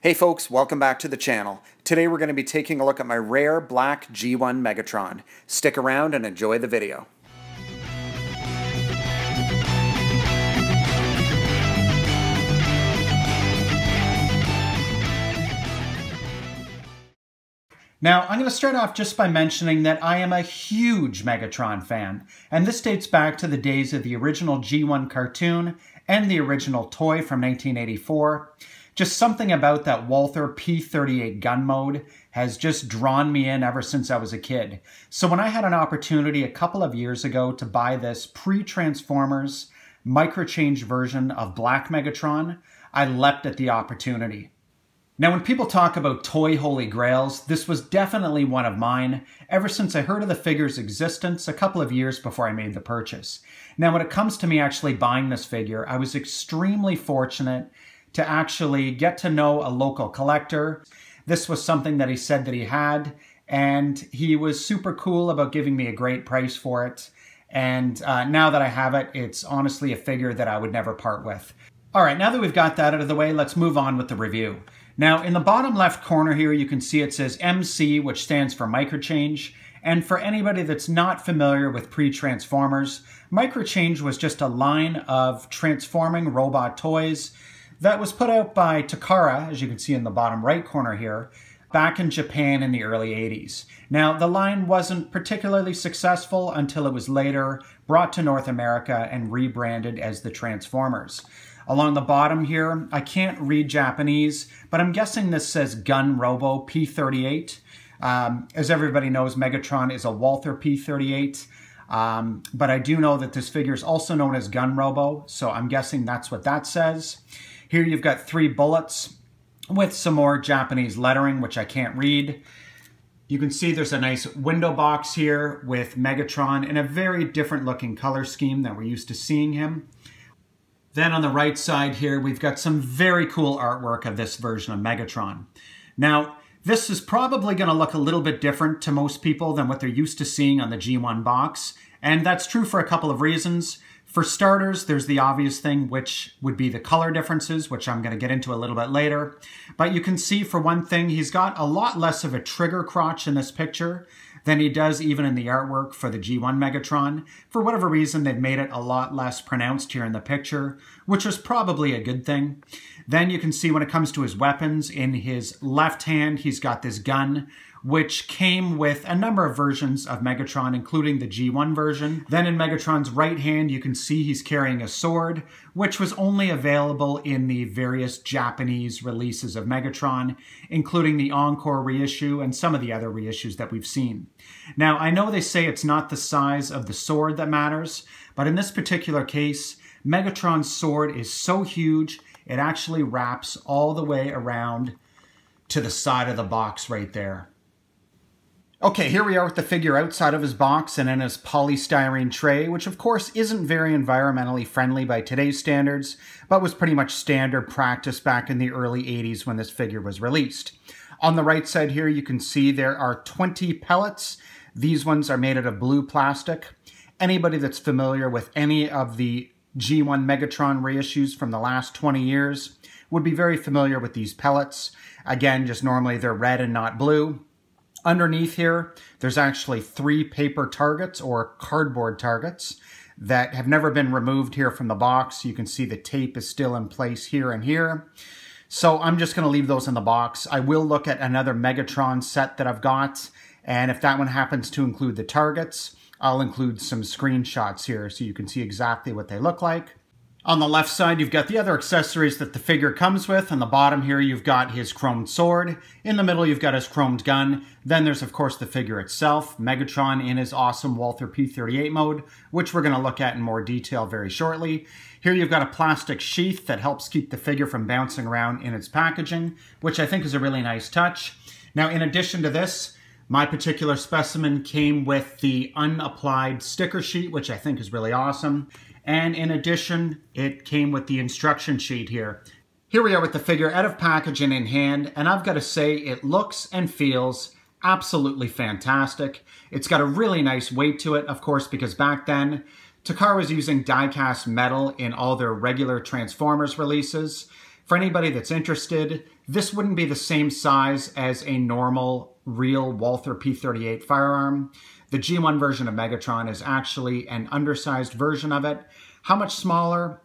Hey folks, welcome back to the channel. Today we're going to be taking a look at my rare Black G1 Megatron. Stick around and enjoy the video. Now, I'm going to start off just by mentioning that I am a huge Megatron fan, and this dates back to the days of the original G1 cartoon and the original toy from 1984. Just something about that Walther P-38 gun mode has just drawn me in ever since I was a kid. So when I had an opportunity a couple of years ago to buy this pre-Transformers Micro Change version of Black Megatron, I leapt at the opportunity. Now, when people talk about toy holy grails, this was definitely one of mine ever since I heard of the figure's existence a couple of years before I made the purchase. Now, when it comes to me actually buying this figure, I was extremely fortunate to actually get to know a local collector. This was something that he said that he had, and he was super cool about giving me a great price for it. And now that I have it, it's honestly a figure that I would never part with. All right, now that we've got that out of the way, let's move on with the review. Now, in the bottom left corner here, you can see it says MC, which stands for Micro Change. And for anybody that's not familiar with pre-Transformers, Micro Change was just a line of transforming robot toys that was put out by Takara, as you can see in the bottom right corner here, back in Japan in the early 80s. Now, the line wasn't particularly successful until it was later brought to North America and rebranded as the Transformers. Along the bottom here, I can't read Japanese, but I'm guessing this says Gun Robo P-38. As everybody knows, Megatron is a Walther P-38. But I do know that this figure is also known as Gun Robo, so I'm guessing that's what that says. Here you've got 3 bullets with some more Japanese lettering, which I can't read. You can see there's a nice window box here with Megatron in a very different looking color scheme than we're used to seeing him. Then on the right side here, we've got some very cool artwork of this version of Megatron. Now, this is probably going to look a little bit different to most people than what they're used to seeing on the G1 box, and that's true for a couple of reasons. For starters, there's the obvious thing, which would be the color differences, which I'm going to get into a little bit later. But you can see, for one thing, he's got a lot less of a trigger crotch in this picture than he does even in the artwork for the G1 Megatron. For whatever reason, they've made it a lot less pronounced here in the picture, which was probably a good thing. Then you can see when it comes to his weapons, in his left hand, he's got this gun, which came with a number of versions of Megatron, including the G1 version. Then in Megatron's right hand, you can see he's carrying a sword, which was only available in the various Japanese releases of Megatron, including the Encore reissue and some of the other reissues that we've seen. Now, I know they say it's not the size of the sword that matters, but in this particular case, Megatron's sword is so huge, it actually wraps all the way around to the side of the box right there. Okay, here we are with the figure outside of his box and in his polystyrene tray, which of course isn't very environmentally friendly by today's standards, but was pretty much standard practice back in the early 80s when this figure was released. On the right side here, you can see there are 20 pellets. These ones are made out of blue plastic. Anybody that's familiar with any of the G1 Megatron reissues from the last 20 years would be very familiar with these pellets. Again, just normally they're red and not blue. Underneath here, there's actually 3 paper targets or cardboard targets that have never been removed here from the box. You can see the tape is still in place here and here. So I'm just going to leave those in the box. I will look at another Megatron set that I've got, and if that one happens to include the targets, I'll include some screenshots here so you can see exactly what they look like. On the left side, you've got the other accessories that the figure comes with. On the bottom here, you've got his chromed sword. In the middle, you've got his chromed gun. Then there's, of course, the figure itself, Megatron in his awesome Walther P-38 mode, which we're going to look at in more detail very shortly. Here you've got a plastic sheath that helps keep the figure from bouncing around in its packaging, which I think is a really nice touch. Now, in addition to this, my particular specimen came with the unapplied sticker sheet, which I think is really awesome. And in addition, it came with the instruction sheet here. Here we are with the figure out of package and in hand, and I've got to say it looks and feels absolutely fantastic. It's got a really nice weight to it, of course, because back then, Takara was using die-cast metal in all their regular Transformers releases. For anybody that's interested, this wouldn't be the same size as a normal, real Walther P38 firearm. The G1 version of Megatron is actually an undersized version of it. How much smaller?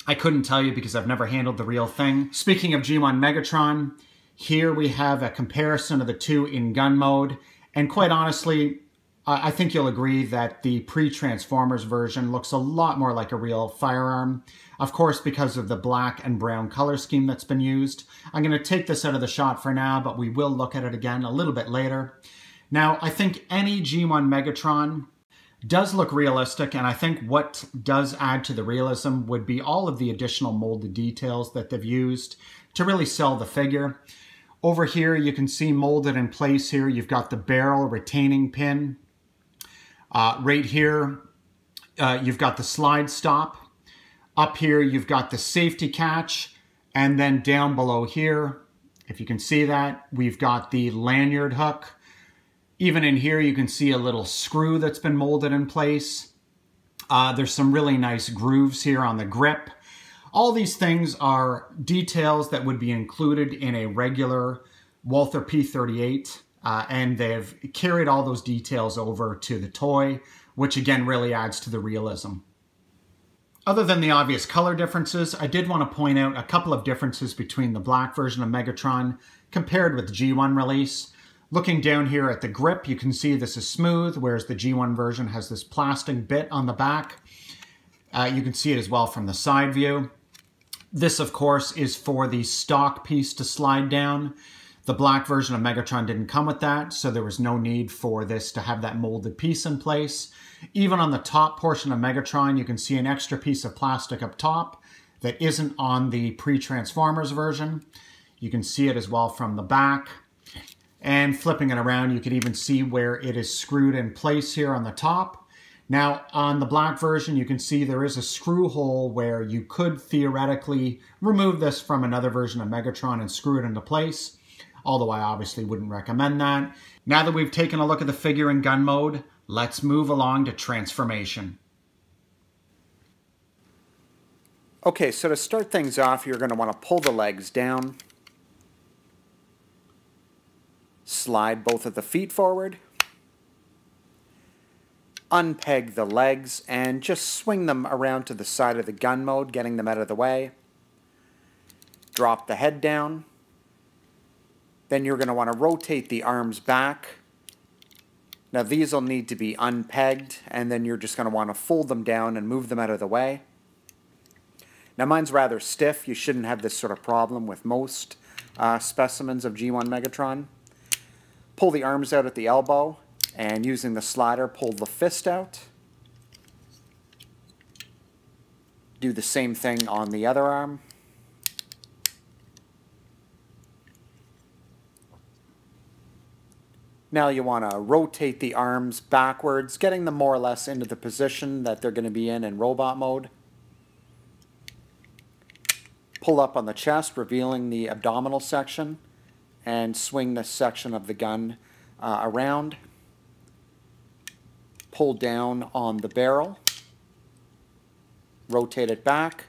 I couldn't tell you because I've never handled the real thing. Speaking of G1 Megatron, here we have a comparison of the two in gun mode. And quite honestly, I think you'll agree that the pre-Transformers version looks a lot more like a real firearm. Of course, because of the black and brown color scheme that's been used. I'm going to take this out of the shot for now, but we will look at it again a little bit later. Now, I think any G1 Megatron does look realistic, and I think what does add to the realism would be all of the additional molded details that they've used to really sell the figure. Over here, you can see molded in place here, you've got the barrel retaining pin. Right here, you've got the slide stop. Up here, you've got the safety catch. And then down below here, if you can see that, we've got the lanyard hook. Even in here, you can see a little screw that's been molded in place. There's some really nice grooves here on the grip. All these things are details that would be included in a regular Walther P38. And they've carried all those details over to the toy, which again really adds to the realism. Other than the obvious color differences, I did want to point out a couple of differences between the black version of Megatron compared with the G1 release. Looking down here at the grip, you can see this is smooth, whereas the G1 version has this plastic bit on the back. You can see it as well from the side view. This, of course, is for the stock piece to slide down. The black version of Megatron didn't come with that, so there was no need for this to have that molded piece in place. Even on the top portion of Megatron, you can see an extra piece of plastic up top that isn't on the pre-Transformers version. You can see it as well from the back. And flipping it around, you can even see where it is screwed in place here on the top. Now, on the black version, you can see there is a screw hole where you could theoretically remove this from another version of Megatron and screw it into place. Although I obviously wouldn't recommend that. Now that we've taken a look at the figure in gun mode, let's move along to transformation. Okay, so to start things off, you're going to want to pull the legs down, slide both of the feet forward, unpeg the legs, and just swing them around to the side of the gun mode, getting them out of the way. Drop the head down. Then you're going to want to rotate the arms back. Now these will need to be unpegged, and then you're just going to want to fold them down and move them out of the way. Now mine's rather stiff. You shouldn't have this sort of problem with most specimens of G1 Megatron. Pull the arms out at the elbow, and using the slider, pull the fist out. Do the same thing on the other arm. Now you want to rotate the arms backwards, getting them more or less into the position that they're going to be in robot mode. Pull up on the chest, revealing the abdominal section, and swing this section of the gun around. Pull down on the barrel, rotate it back,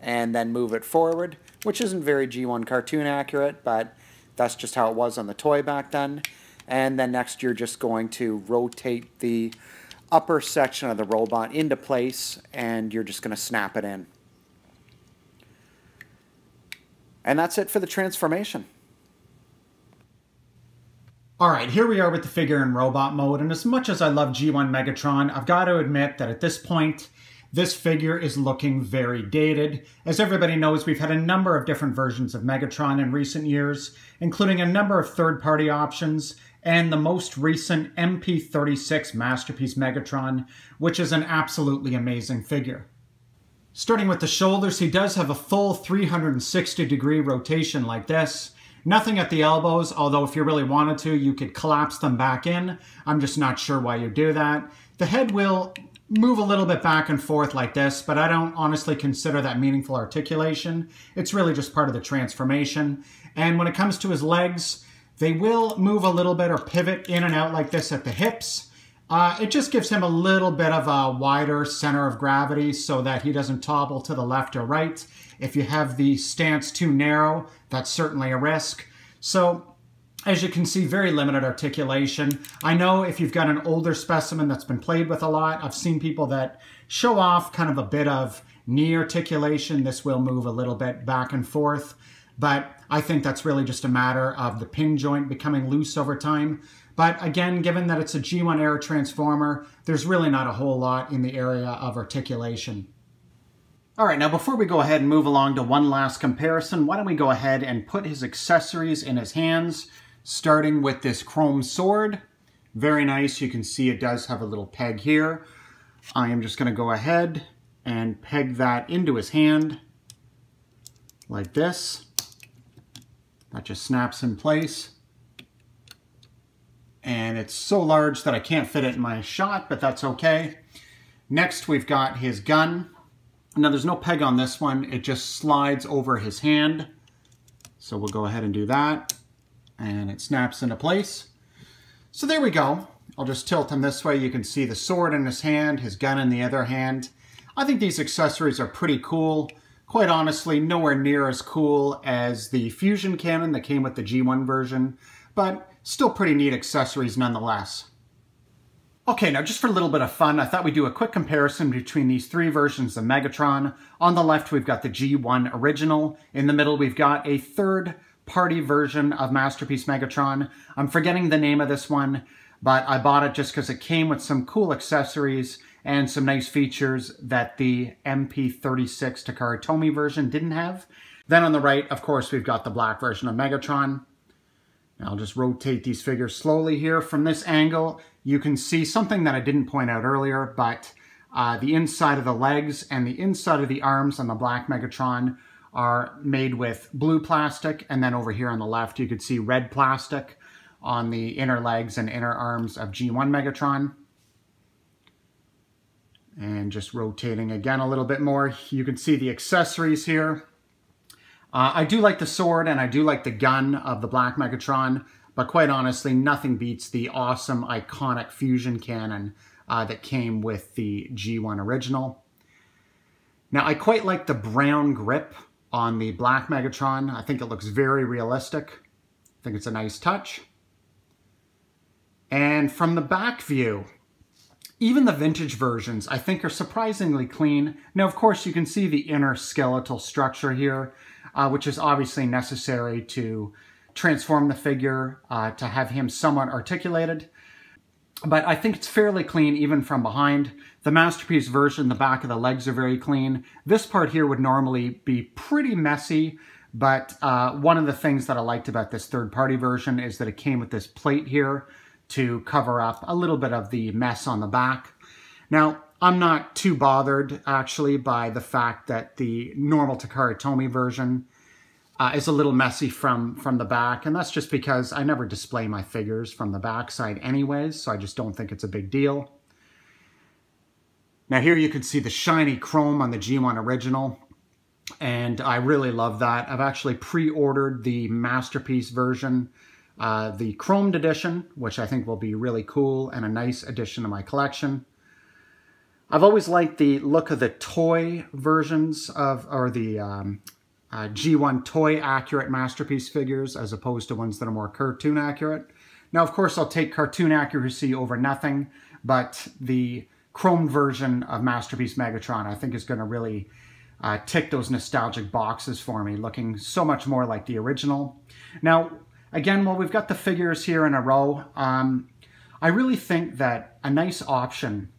and then move it forward, which isn't very G1 cartoon accurate, but that's just how it was on the toy back then. And then next you're just going to rotate the upper section of the robot into place, and you're just going to snap it in. And that's it for the transformation. Alright, here we are with the figure in robot mode, and as much as I love G1 Megatron, I've got to admit that at this point, this figure is looking very dated. As everybody knows, we've had a number of different versions of Megatron in recent years, including a number of third-party options, and the most recent MP36 Masterpiece Megatron, which is an absolutely amazing figure. Starting with the shoulders, he does have a full 360-degree rotation like this. Nothing at the elbows, although if you really wanted to, you could collapse them back in. I'm just not sure why you do that. The head will move a little bit back and forth like this, but I don't honestly consider that meaningful articulation. It's really just part of the transformation. And when it comes to his legs, they will move a little bit or pivot in and out like this at the hips. It just gives him a little bit of a wider center of gravity so that he doesn't topple to the left or right. If you have the stance too narrow, that's certainly a risk. So, as you can see, very limited articulation. I know if you've got an older specimen that's been played with a lot, I've seen people that show off kind of a bit of knee articulation. This will move a little bit back and forth, but I think that's really just a matter of the pin joint becoming loose over time. But again, given that it's a G1 era transformer, there's really not a whole lot in the area of articulation. All right, now before we go ahead and move along to one last comparison, why don't we go ahead and put his accessories in his hands, starting with this chrome sword. Very nice. You can see it does have a little peg here. I am just going to go ahead and peg that into his hand like this. That just snaps in place. And it's so large that I can't fit it in my shot, but that's okay. Next, we've got his gun. Now, there's no peg on this one. It just slides over his hand. So we'll go ahead and do that. And it snaps into place. So there we go. I'll just tilt him this way. You can see the sword in his hand, his gun in the other hand. I think these accessories are pretty cool. Quite honestly, nowhere near as cool as the fusion cannon that came with the G1 version, but still pretty neat accessories nonetheless. Okay, now just for a little bit of fun, I thought we'd do a quick comparison between these three versions of Megatron. On the left, we've got the G1 original. In the middle, we've got a third-party version of Masterpiece Megatron. I'm forgetting the name of this one, but I bought it just because it came with some cool accessories and some nice features that the MP36 Takara Tomy version didn't have. Then on the right, of course, we've got the black version of Megatron. I'll just rotate these figures slowly here. From this angle, you can see something that I didn't point out earlier, but the inside of the legs and the inside of the arms on the black Megatron are made with blue plastic, and then over here on the left, you could see red plastic on the inner legs and inner arms of G1 Megatron. And just rotating again a little bit more, you can see the accessories here. I do like the sword and I do like the gun of the black Megatron, but quite honestly, nothing beats the awesome, iconic fusion cannon that came with the G1 original. Now, I quite like the brown grip on the black Megatron. I think it looks very realistic. I think it's a nice touch. And from the back view, even the vintage versions, I think, are surprisingly clean. Now, of course, you can see the inner skeletal structure here, which is obviously necessary to transform the figure, to have him somewhat articulated. But I think it's fairly clean even from behind. The Masterpiece version, the back of the legs are very clean. This part here would normally be pretty messy, but one of the things that I liked about this third-party version is that it came with this plate here to cover up a little bit of the mess on the back. Now, I'm not too bothered, actually, by the fact that the normal Takara Tomy version is a little messy from the back, and that's just because I never display my figures from the back side anyways, so I just don't think it's a big deal. Now here you can see the shiny chrome on the G1 original, and I really love that. I've actually pre-ordered the Masterpiece version, the chromed edition, which I think will be really cool and a nice addition to my collection. I've always liked the look of the toy versions of, or the G1 toy accurate Masterpiece figures as opposed to ones that are more cartoon accurate. Now, of course, I'll take cartoon accuracy over nothing, but the chromed version of Masterpiece Megatron I think is going to really tick those nostalgic boxes for me, looking so much more like the original. Now, again, while we've got the figures here in a row, I really think that a nice option,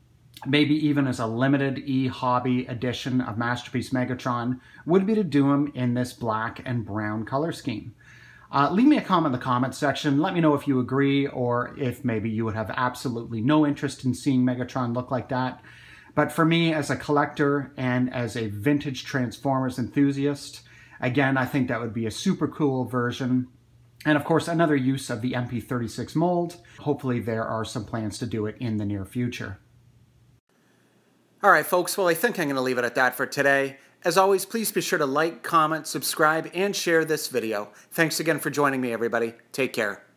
maybe even as a limited e-hobby edition of Masterpiece Megatron, would be to do him in this black and brown color scheme. Leave me a comment in the comments section. Let me know if you agree or if maybe you would have absolutely no interest in seeing Megatron look like that. But for me, as a collector and as a vintage Transformers enthusiast, again, I think that would be a super cool version. And of course, another use of the MP36 mold. Hopefully there are some plans to do it in the near future. All right, folks, well, I think I'm going to leave it at that for today. As always, please be sure to like, comment, subscribe, and share this video. Thanks again for joining me, everybody. Take care.